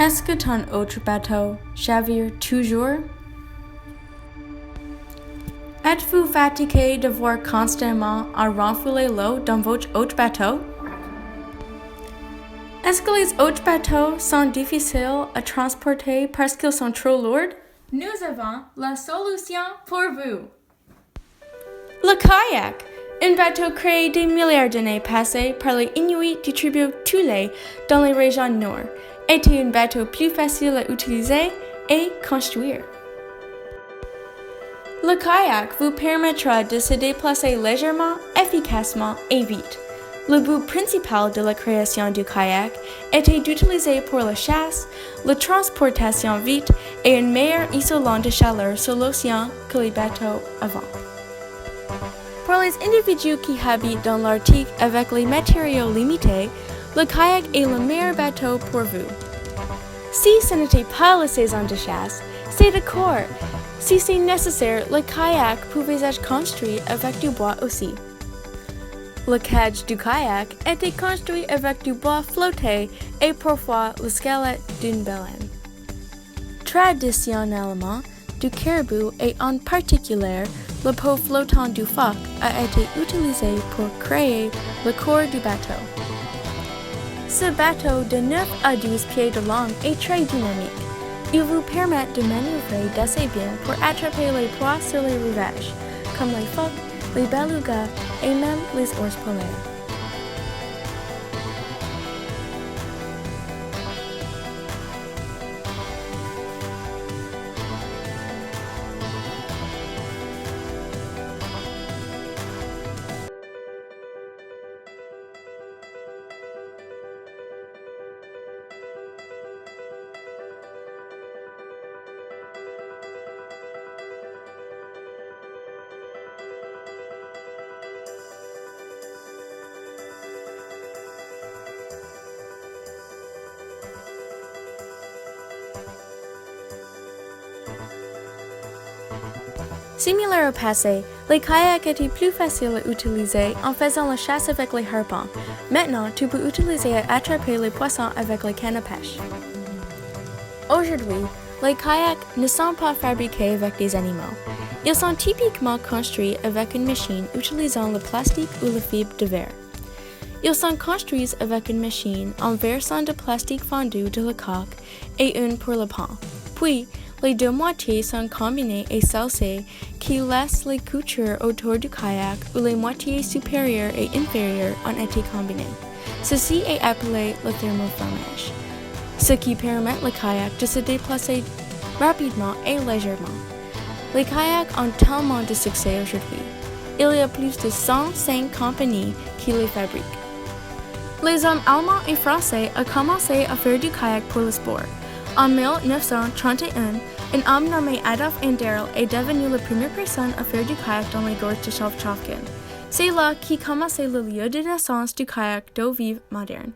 Est-ce que ton autre bateau chavire toujours? Êtes-vous fatigué de voir constamment un renfouler l'eau dans votre autre bateau? Est-ce que les autres bateaux sont difficiles à transporter parce qu'ils sont trop lourds? Nous avons la solution pour vous. Le kayak, un bateau créé des milliards d'années passées par les Inuits du tribu Thule dans les régions nord, était un bateau plus facile à utiliser et construire. Le kayak vous permettra de se déplacer légèrement, efficacement et vite. Le but principal de la création du kayak était d'utiliser pour la chasse, la transportation vite et un meilleur isolant de chaleur sur l'océan que les bateaux avant. Pour les individus qui habitent dans l'Arctique avec les matériaux limités, le kayak est le meilleur bateau pour vous. Si ce n'était pas la saison de chasse, c'est d'accord. Si c'est nécessaire, le kayak pouvait être construit avec du bois aussi. Le cage du kayak était construit avec du bois flotté et parfois le squelette d'une baleine. Traditionnellement, du caribou et en particulier le peau flottant du phoque a été utilisé pour créer le corps du bateau. Ce bateau de 9 à 12 pieds de long est très dynamique. Il vous permet de manœuvrer d'assez bien pour attraper les proies sur les rivages, comme les phoques, les belugas et même les ours polaires. Similaire au passé, les kayaks étaient plus faciles à utiliser en faisant la chasse avec les harpons. Maintenant, tu peux utiliser et attraper les poissons avec les cannes à pêche. Aujourd'hui, les kayaks ne sont pas fabriqués avec des animaux. Ils sont typiquement construits avec une machine utilisant le plastique ou la fibre de verre. Ils sont construits avec une machine en versant de plastique fondu de la coque et une pour le pont. Puis, les deux moitiés sont combinées et celles qui laissent les coutures autour du kayak où les moitiés supérieures et inférieures ont été combinées. Ceci est appelé le thermoformage, ce qui permet le kayak de se déplacer rapidement et légèrement. Les kayaks ont tellement de succès aujourd'hui. Il y a plus de 105 compagnies qui les fabriquent. Les hommes allemands et français ont commencé à faire du kayak pour le sport. En 1931, un homme nommé Adolf Anderl est devenu la première personne à faire du kayak dans les gorges de Schaffhausen. C'est là qu'y commençait le lieu de naissance du kayak d'eau vive moderne.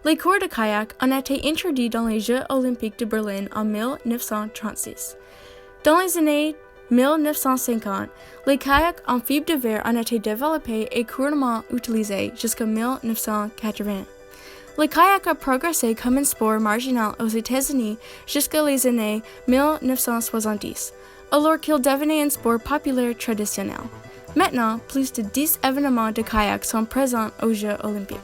Les cours de kayak ont été introduits dans les Jeux olympiques de Berlin en 1936. Dans les années 1950, les kayaks en fibre de verre ont été développés et couramment utilisés jusqu'en 1980. Le kayak a progressé comme un sport marginal aux États-Unis jusqu'à les années 1970, alors qu'il devenait un sport populaire traditionnel. Maintenant, plus de 10 événements de kayak sont présents aux Jeux olympiques.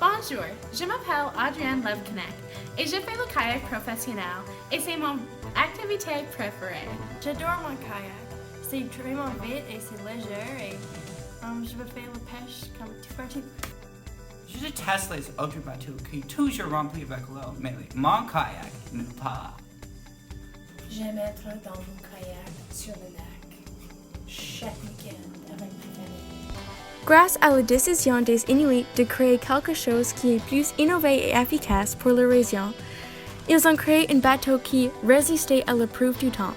Bonjour, je m'appelle Adrienne Levkenek et je fais le kayak professionnel et c'est mon activité préférée. J'adore mon kayak. C'est vraiment vite et c'est léger et je veux faire la pêche comme tout partout. Je déteste les autres bateaux qui sont toujours remplis avec l'eau, mais mon kayak ne pas. J'aime être dans mon kayak sur le lac chaque week-end avec ma famille. Grâce à la décision des Inuits de créer quelque chose qui est plus innové et efficace pour leur région, ils ont créé un bateau qui résistait à l'épreuve du temps.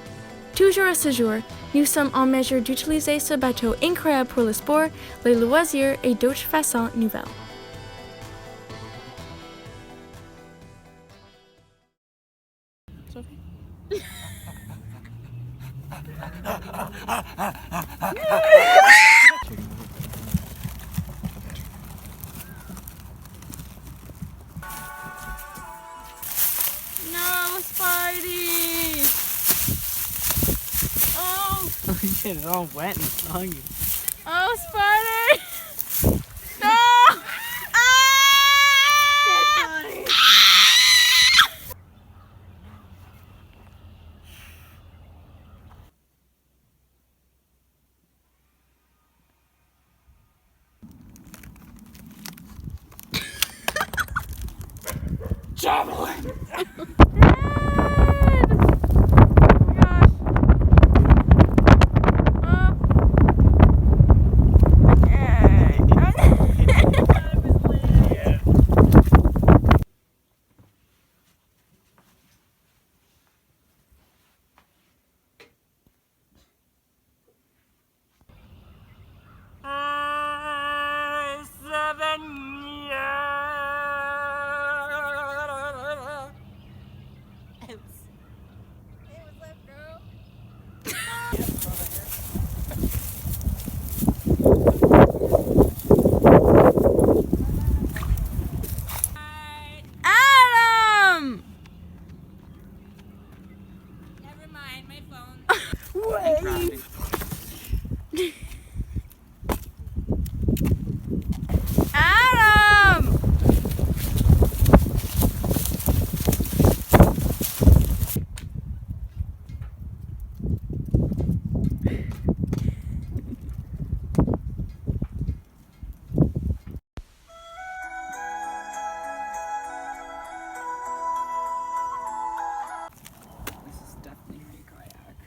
Toujours à ce jour, nous sommes en mesure d'utiliser ce bateau incroyable pour le sport, les loisirs et d'autres façons nouvelles. It's all wet and soggy. Oh, spider! No! Javelin! Adam! Never mind, my phone. Adam! This is definitely my kayak.